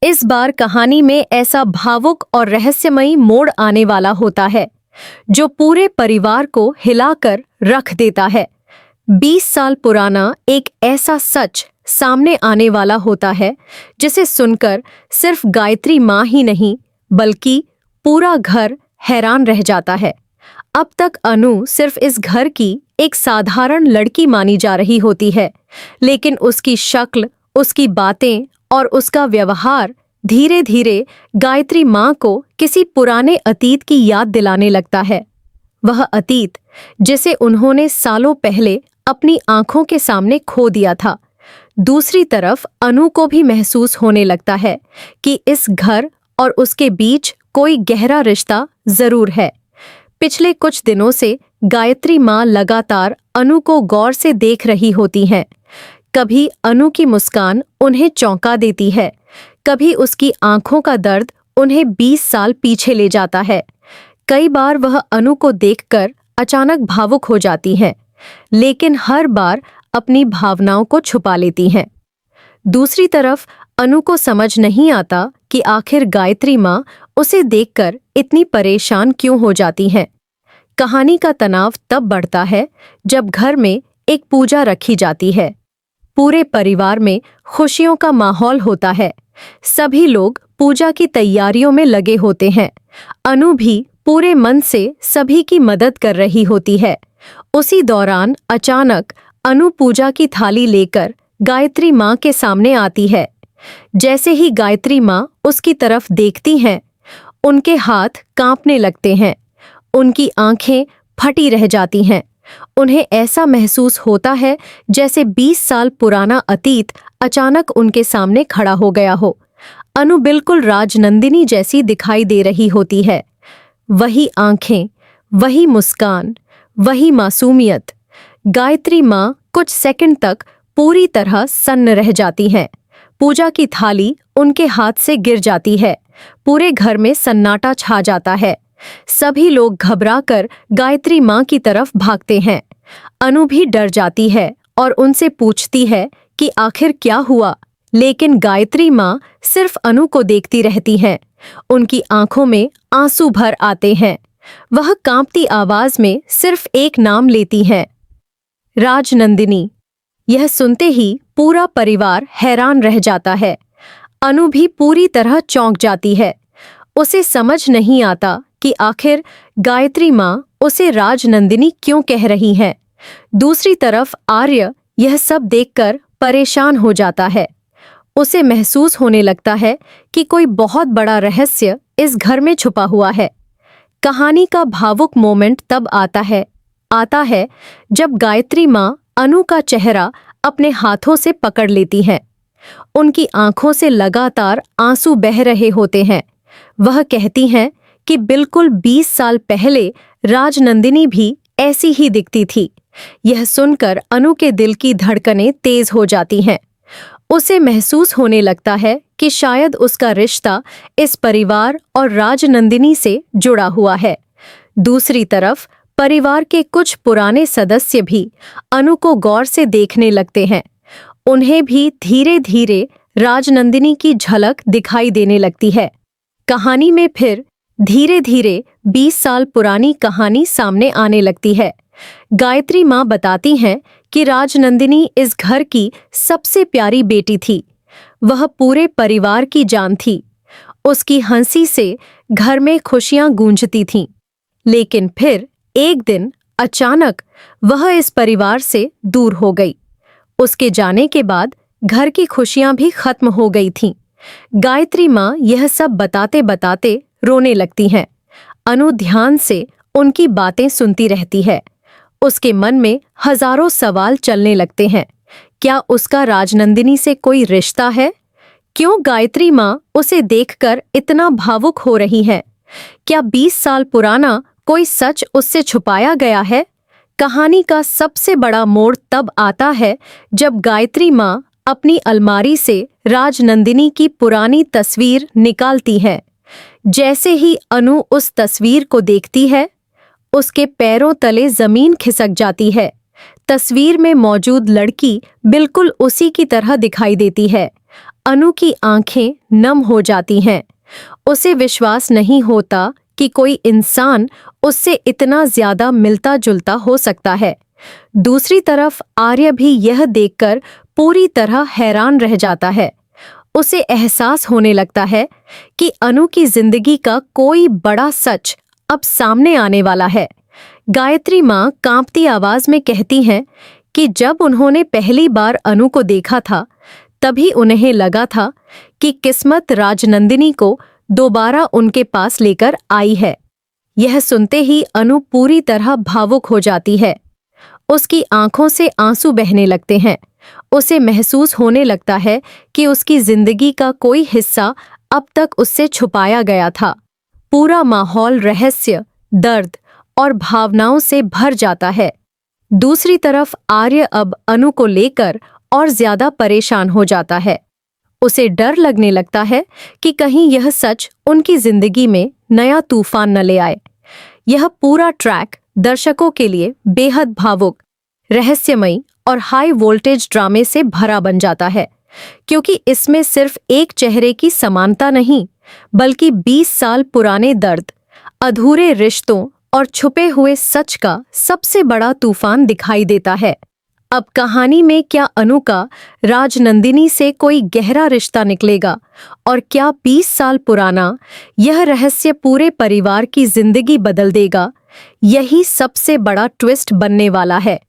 इस बार कहानी में ऐसा भावुक और रहस्यमयी मोड़ आने वाला होता है जो पूरे परिवार को हिलाकर रख देता है। 20 साल पुराना एक ऐसा सच सामने आने वाला होता है जिसे सुनकर सिर्फ गायत्री माँ ही नहीं बल्कि पूरा घर हैरान रह जाता है। अब तक अनु सिर्फ इस घर की एक साधारण लड़की मानी जा रही होती है, लेकिन उसकी शक्ल, उसकी बातें और उसका व्यवहार धीरे धीरे गायत्री माँ को किसी पुराने अतीत की याद दिलाने लगता है। वह अतीत जिसे उन्होंने सालों पहले अपनी आंखों के सामने खो दिया था। दूसरी तरफ अनु को भी महसूस होने लगता है कि इस घर और उसके बीच कोई गहरा रिश्ता जरूर है। पिछले कुछ दिनों से गायत्री माँ लगातार अनु को गौर से देख रही होती हैं। कभी अनु की मुस्कान उन्हें चौंका देती है, कभी उसकी आंखों का दर्द उन्हें 20 साल पीछे ले जाता है। कई बार वह अनु को देखकर अचानक भावुक हो जाती हैं, लेकिन हर बार अपनी भावनाओं को छुपा लेती हैं। दूसरी तरफ अनु को समझ नहीं आता कि आखिर गायत्री माँ उसे देखकर इतनी परेशान क्यों हो जाती हैं। कहानी का तनाव तब बढ़ता है जब घर में एक पूजा रखी जाती है। पूरे परिवार में खुशियों का माहौल होता है। सभी लोग पूजा की तैयारियों में लगे होते हैं। अनु भी पूरे मन से सभी की मदद कर रही होती है। उसी दौरान अचानक अनु पूजा की थाली लेकर गायत्री माँ के सामने आती है। जैसे ही गायत्री माँ उसकी तरफ देखती हैं, उनके हाथ कांपने लगते हैं, उनकी आंखें फटी रह जाती हैं। उन्हें ऐसा महसूस होता है जैसे 20 साल पुराना अतीत अचानक उनके सामने खड़ा हो गया हो। अनु बिल्कुल राजनंदिनी जैसी दिखाई दे रही होती है। वही आंखें, वही मुस्कान, वही मासूमियत। गायत्री माँ कुछ सेकंड तक पूरी तरह सन्न रह जाती हैं। पूजा की थाली उनके हाथ से गिर जाती है। पूरे घर में सन्नाटा छा जाता है। सभी लोग घबराकर गायत्री माँ की तरफ भागते हैं। अनु भी डर जाती है और उनसे पूछती है कि आखिर क्या हुआ, लेकिन गायत्री माँ सिर्फ अनु को देखती रहती हैं। उनकी आंखों में आंसू भर आते हैं। वह कांपती आवाज में सिर्फ एक नाम लेती हैं, राजनंदिनी। यह सुनते ही पूरा परिवार हैरान रह जाता है। अनु भी पूरी तरह चौंक जाती है। उसे समझ नहीं आता कि आखिर गायत्री माँ उसे राजनंदिनी क्यों कह रही हैं। दूसरी तरफ आर्य यह सब देखकर परेशान हो जाता है। उसे महसूस होने लगता है कि कोई बहुत बड़ा रहस्य इस घर में छुपा हुआ है। कहानी का भावुक मोमेंट तब आता है जब गायत्री माँ अनु का चेहरा अपने हाथों से पकड़ लेती हैं। उनकी आंखों से लगातार आंसू बह रहे होते हैं। वह कहती हैं कि बिल्कुल 20 साल पहले राजनंदिनी भी ऐसी ही दिखती थी। यह सुनकर अनु के दिल की धड़कनें तेज हो जाती हैं। उसे महसूस होने लगता है कि शायद उसका रिश्ता इस परिवार और राजनंदिनी से जुड़ा हुआ है। दूसरी तरफ परिवार के कुछ पुराने सदस्य भी अनु को गौर से देखने लगते हैं। उन्हें भी धीरे धीरे राजनंदिनी की झलक दिखाई देने लगती है। कहानी में फिर धीरे धीरे 20 साल पुरानी कहानी सामने आने लगती है। गायत्री माँ बताती हैं कि राजनंदिनी इस घर की सबसे प्यारी बेटी थी। वह पूरे परिवार की जान थी। उसकी हंसी से घर में खुशियां गूंजती थीं। लेकिन फिर एक दिन अचानक वह इस परिवार से दूर हो गई। उसके जाने के बाद घर की खुशियां भी खत्म हो गई थीं। गायत्री माँ यह सब बताते बताते रोने लगती हैं। अनु ध्यान से उनकी बातें सुनती रहती है। उसके मन में हजारों सवाल चलने लगते हैं। क्या उसका राजनंदिनी से कोई रिश्ता है? क्यों गायत्री माँ उसे देखकर इतना भावुक हो रही है? क्या 20 साल पुराना कोई सच उससे छुपाया गया है? कहानी का सबसे बड़ा मोड़ तब आता है जब गायत्री माँ अपनी अलमारी से राजनंदिनी की पुरानी तस्वीर निकालती है। जैसे ही अनु उस तस्वीर को देखती है, उसके पैरों तले जमीन खिसक जाती है। तस्वीर में मौजूद लड़की बिल्कुल उसी की तरह दिखाई देती है। अनु की आंखें नम हो जाती हैं। उसे विश्वास नहीं होता कि कोई इंसान उससे इतना ज्यादा मिलता जुलता हो सकता है। दूसरी तरफ आर्य भी यह देखकर पूरी तरह हैरान रह जाता है। उसे एहसास होने लगता है कि अनु की जिंदगी का कोई बड़ा सच अब सामने आने वाला है। गायत्री माँ कांपती आवाज में कहती हैं कि जब उन्होंने पहली बार अनु को देखा था तभी उन्हें लगा था कि किस्मत राजनंदिनी को दोबारा उनके पास लेकर आई है। यह सुनते ही अनु पूरी तरह भावुक हो जाती है। उसकी आंखों से आंसू बहने लगते हैं। उसे महसूस होने लगता है कि उसकी जिंदगी का कोई हिस्सा अब तक उससे छुपाया गया था। पूरा माहौल रहस्य, दर्द और भावनाओं से भर जाता है। दूसरी तरफ आर्य अब अनु को लेकर और ज्यादा परेशान हो जाता है। उसे डर लगने लगता है कि कहीं यह सच उनकी जिंदगी में नया तूफान न ले आए। यह पूरा ट्रैक दर्शकों के लिए बेहद भावुक, रहस्यमयी और हाई वोल्टेज ड्रामे से भरा बन जाता है, क्योंकि इसमें सिर्फ एक चेहरे की समानता नहीं, बल्कि 20 साल पुराने दर्द, अधूरे रिश्तों और छुपे हुए सच का सबसे बड़ा तूफान दिखाई देता है। अब कहानी में क्या अनु का राजनंदिनी से कोई गहरा रिश्ता निकलेगा और क्या 20 साल पुराना यह रहस्य पूरे परिवार की जिंदगी बदल देगा? यही सबसे बड़ा ट्विस्ट बनने वाला है।